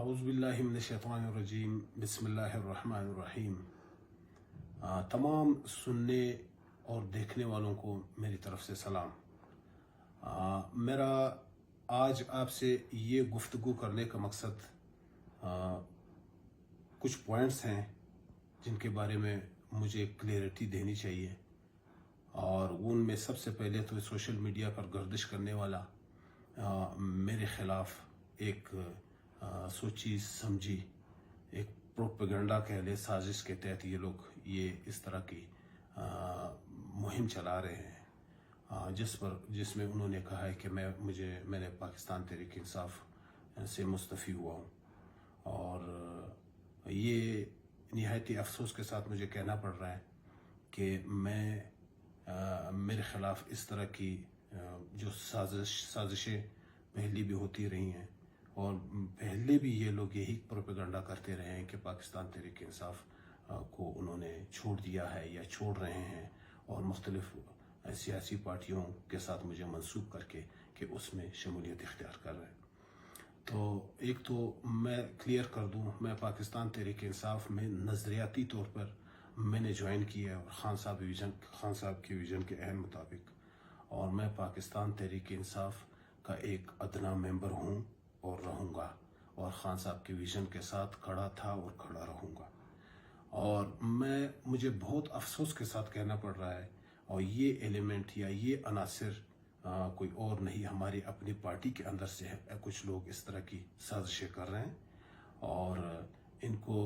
औज़ुबिल्लाहि मिनश्शैतानिर्रजीम बिस्मिल्लाहिर्रहमानिर्रहीम। तमाम सुनने और देखने वालों को मेरी तरफ से सलाम। मेरा आज आपसे ये गुफ्तगू करने का मकसद कुछ पॉइंट्स हैं जिनके बारे में मुझे क्लियरिटी देनी चाहिए। और उनमें सबसे पहले तो सोशल मीडिया पर गर्दिश करने वाला मेरे ख़िलाफ़ एक सोची समझी एक प्रोपेगेंडा कह ले, साजिश के तहत ये लोग इस तरह की मुहिम चला रहे हैं, जिसमें उन्होंने कहा है कि मैंने पाकिस्तान तहरीक इंसाफ से मुस्तफ़ी हुआ हूँ। और ये निहायती अफसोस के साथ मुझे कहना पड़ रहा है कि मेरे ख़िलाफ़ इस तरह की जो साजिशें पहले भी होती रही हैं और पहले भी ये लोग यही प्रोपेगेंडा करते रहे हैं कि पाकिस्तान तहरीक इंसाफ को उन्होंने छोड़ दिया है या छोड़ रहे हैं, और मुख्तलिफ सियासी पार्टियों के साथ मुझे मंसूब करके कि उसमें शमूलियत इख्तियार कर रहे हैं। तो एक तो मैं क्लियर कर दूं, मैं पाकिस्तान तहरीक इंसाफ में नज़रियाती तौर पर मैंने ज्वाइन किया है और खान साहब के विज़न के अहम मुताबिक, और मैं पाकिस्तान तहरीक इंसाफ का एक अदना मेंबर हूँ और रहूँगा, और खान साहब के विज़न के साथ खड़ा था और खड़ा रहूँगा। और मुझे बहुत अफसोस के साथ कहना पड़ रहा है, और ये एलिमेंट या ये अनासर कोई और नहीं, हमारी अपनी पार्टी के अंदर से है। कुछ लोग इस तरह की साजिशें कर रहे हैं और इनको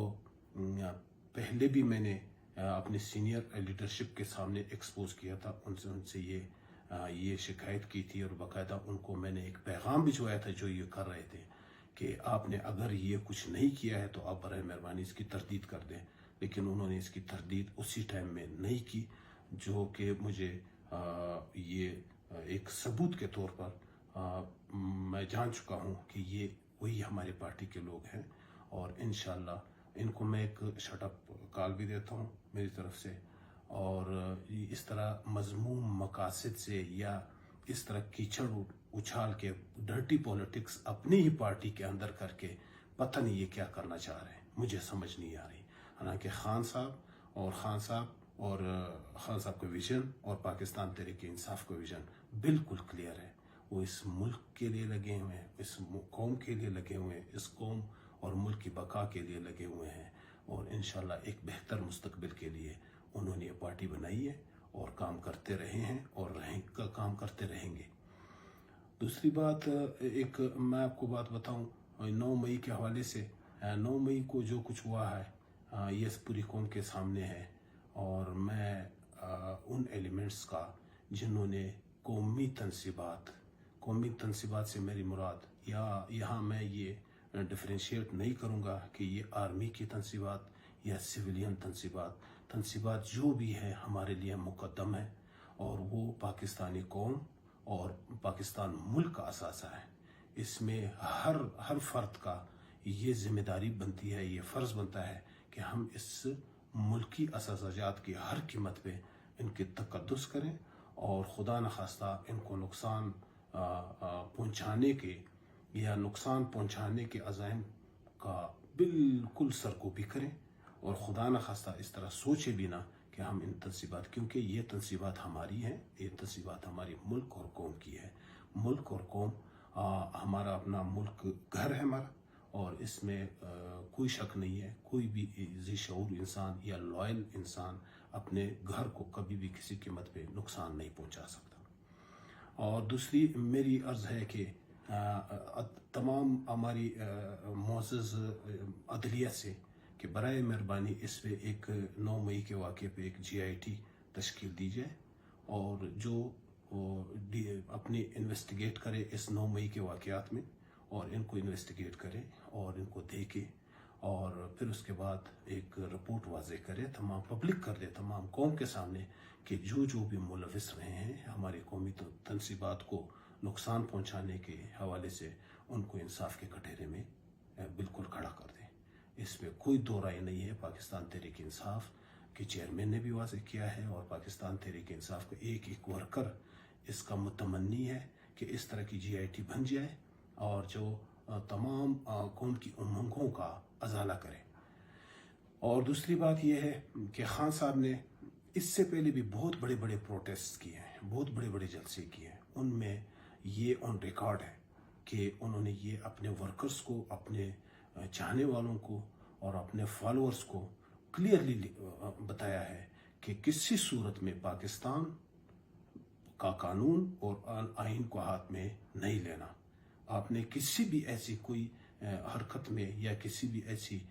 पहले भी मैंने अपनी सीनियर लीडरशिप के सामने एक्सपोज किया था, उनसे ये शिकायत की थी, और बाकायदा उनको मैंने एक पैगाम भिजवाया था जो ये कर रहे थे कि आपने अगर ये कुछ नहीं किया है तो आप बराए मेहरबानी इसकी तरदीद कर दें। लेकिन उन्होंने इसकी तरदीद उसी टाइम में नहीं की, जो कि मुझे ये एक सबूत के तौर पर मैं जान चुका हूँ कि ये वही हमारी पार्टी के लोग हैं। और इंशाल्लाह इनको मैं एक शटअप कॉल भी देता हूँ मेरी तरफ से। और इस तरह मज़मूम मकासद से या इस तरह कीचड़ उछाल के डर्टी पॉलिटिक्स अपनी ही पार्टी के अंदर करके पता नहीं ये क्या करना चाह रहे हैं, मुझे समझ नहीं आ रही। हालांकि खान साहब का विजन और पाकिस्तान तहरीक इंसाफ का विजन बिल्कुल क्लियर है। वो इस मुल्क के लिए लगे हुए हैं, इस कौम के लिए लगे हुए हैं, इस कौम और मुल्क की बका के लिए लगे हुए हैं, और इंशाल्लाह एक बेहतर मुस्तकबिल के लिए उन्होंने ये पार्टी बनाई है और काम करते रहे हैं और काम करते रहेंगे। दूसरी बात, एक मैं आपको बात बताऊं, 9 मई के हवाले से, 9 मई को जो कुछ हुआ है ये पूरी कौम के सामने है। और मैं उन एलिमेंट्स का जिन्होंने कौमी तनसीबात से मेरी मुराद, या यहाँ मैं ये डिफरेंशिएट नहीं करूँगा कि ये आर्मी की तनसीबात या सिविलियन तनसीबात जो भी है हमारे लिए मुकद्दम है, और वो पाकिस्तानी कौम और पाकिस्तान मुल्क का असासा है। इसमें हर फर्द का ये जिम्मेदारी बनती है, ये फ़र्ज़ बनता है कि हम इस मुल्की असासाजात की हर कीमत पे इनकी तक़द्दुस करें, और खुदा न खास्ता इनको नुकसान पहुँचाने के अज़ाइम का बिल्कुल सरकोबी करें, और खुदा न खास्ता इस तरह सोचे भी ना कि हम इन तनसीबात, क्योंकि ये तनसीबात हमारी हैं, ये तनसीबात हमारी मुल्क और कौम की है। मुल्क और कौम हमारा अपना मुल्क घर है हमारा, और इसमें कोई शक नहीं है। कोई भी ज़ी-शऊर इंसान या लॉयल इंसान अपने घर को कभी भी किसी कीमत पे नुकसान नहीं पहुंचा सकता। और दूसरी मेरी अर्ज़ है कि तमाम हमारी मुअज़्ज़ज़ अदलिया से कि बराए मेहरबानी इस पे एक 9 मई के वाक़े पे एक GIT तश्कील दी जाए, और जो अपनी इन्वेस्टिगेट करे इस 9 मई के वाक़यात में, और इनको इन्वेस्टिगेट करे और इनको देखे, और फिर उसके बाद एक रिपोर्ट वाज़े करे, तमाम पब्लिक कर दे, तमाम कौम के सामने, कि जो भी मुलविस रहे हैं हमारी कौमी तनसीबात को नुकसान पहुंचाने के हवाले से, उनको इंसाफ के कटहरे में बिल्कुल खड़ा कर दें। इसमें कोई दो राय नहीं है। पाकिस्तान तहरीक इंसाफ के चेयरमैन ने भी वाज़े किया है, और पाकिस्तान तहरीक इंसाफ का एक वर्कर इसका मुतमन्नी है कि इस तरह की GIT बन जाए, और जो तमाम कौम की उमंगों का अजाला करें। और दूसरी बात यह है कि खान साहब ने इससे पहले भी बहुत बड़े बड़े प्रोटेस्ट किए हैं, बहुत बड़े बड़े जलसे किए हैं। उनमें ये ऑन रिकॉर्ड है कि उन्होंने ये अपने वर्कर्स को, अपने चाहने वालों को और अपने फॉलोअर्स को क्लियरली बताया है कि किसी सूरत में पाकिस्तान का कानून और आइन को हाथ में नहीं लेना। आपने किसी भी ऐसी कोई हरकत में या किसी भी ऐसी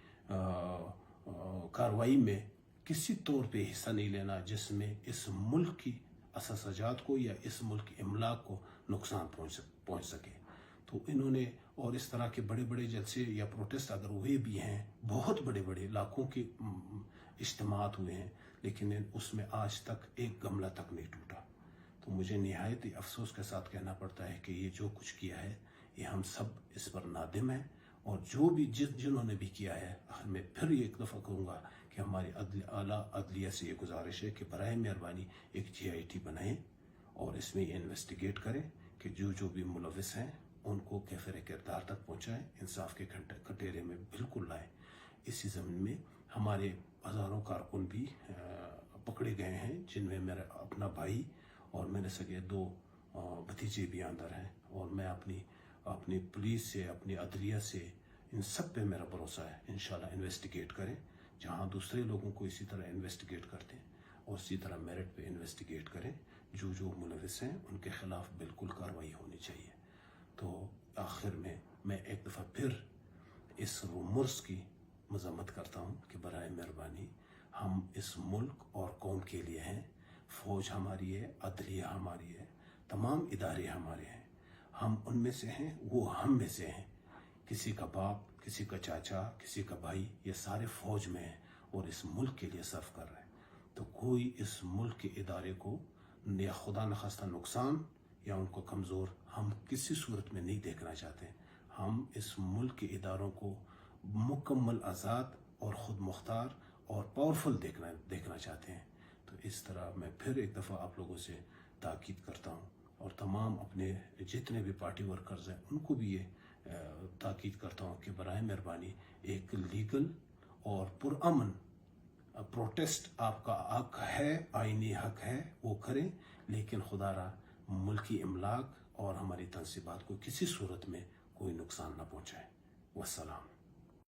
कार्रवाई में किसी तौर पे हिस्सा नहीं लेना जिसमें इस मुल्क की असासाजात को या इस मुल्क की इमलाक को नुकसान पहुंच सके। तो इन्होंने, और इस तरह के बड़े बड़े जलसे या प्रोटेस्ट अगर हुए भी हैं, बहुत बड़े बड़े लाखों के इज्तिमात हुए हैं, लेकिन उसमें आज तक एक गमला तक नहीं टूटा। तो मुझे निहायत ही अफसोस के साथ कहना पड़ता है कि ये जो कुछ किया है ये हम सब इस पर नादिम हैं। और जो भी जिन्होंने भी किया है, मैं फिर एक दफ़ा कहूँगा कि हमारी आला अदलिया से ये गुजारिश है कि बराए मेहरबानी एक GIT बनाएं और इसमें इन्वेस्टिगेट करें कि जो भी मुलविस हैं उनको कैफिर किरदार तक पहुँचाएं, इंसाफ के कटोरे में बिल्कुल लाएं। इसी ज़मीन में हमारे हज़ारों कारकुन भी पकड़े गए हैं, जिनमें मेरा अपना भाई और मेरे सगे 2 भतीजे भी अंदर हैं। और मैं अपनी पुलिस से, अपनी अदलिया से, इन सब पे मेरा भरोसा है। इंशाल्लाह इन्वेस्टिगेट करें, जहां दूसरे लोगों को इसी तरह इन्वेस्टिगेट करते हैं और इसी तरह मेरिट पे इन्वेस्टिगेट करें। जो मुलविस हैं उनके खिलाफ बिल्कुल कार्रवाई होनी चाहिए। तो आखिर में मैं एक दफ़ा फिर इस रूमर्स की मजम्मत करता हूँ कि बराए मेहरबानी हम इस मुल्क और कौम के लिए हैं। फौज हमारी है, अदलिया हमारी है, तमाम इदारे हमारे हैं। हम उनमें से हैं, वो हम में से हैं। किसी का बाप, किसी का चाचा, किसी का भाई, ये सारे फौज में हैं और इस मुल्क के लिए सर्व कर रहे हैं। तो कोई इस मुल्क के इदारे को या खुदा न खास्ता नुकसान या उनको कमज़ोर हम किसी सूरत में नहीं देखना चाहते। हम इस मुल्क के इदारों को मुकम्मल आज़ाद और ख़ुद मुख्तार और पावरफुल देखना चाहते हैं। तो इस तरह मैं फिर एक दफ़ा आप लोगों से ताकीद करता हूँ और तमाम अपने जितने भी पार्टी वर्कर्स हैं उनको भी ये ताकीद करता हूँ कि बराए मेहरबानी एक लीगल और पुरअमन प्रोटेस्ट आपका हक है, आईनी हक है, वो करें, लेकिन खुदारा मुल्की इमलाक और हमारी तनसीबात को किसी सूरत में कोई नुकसान ना पहुँचाए। वस्सलाम।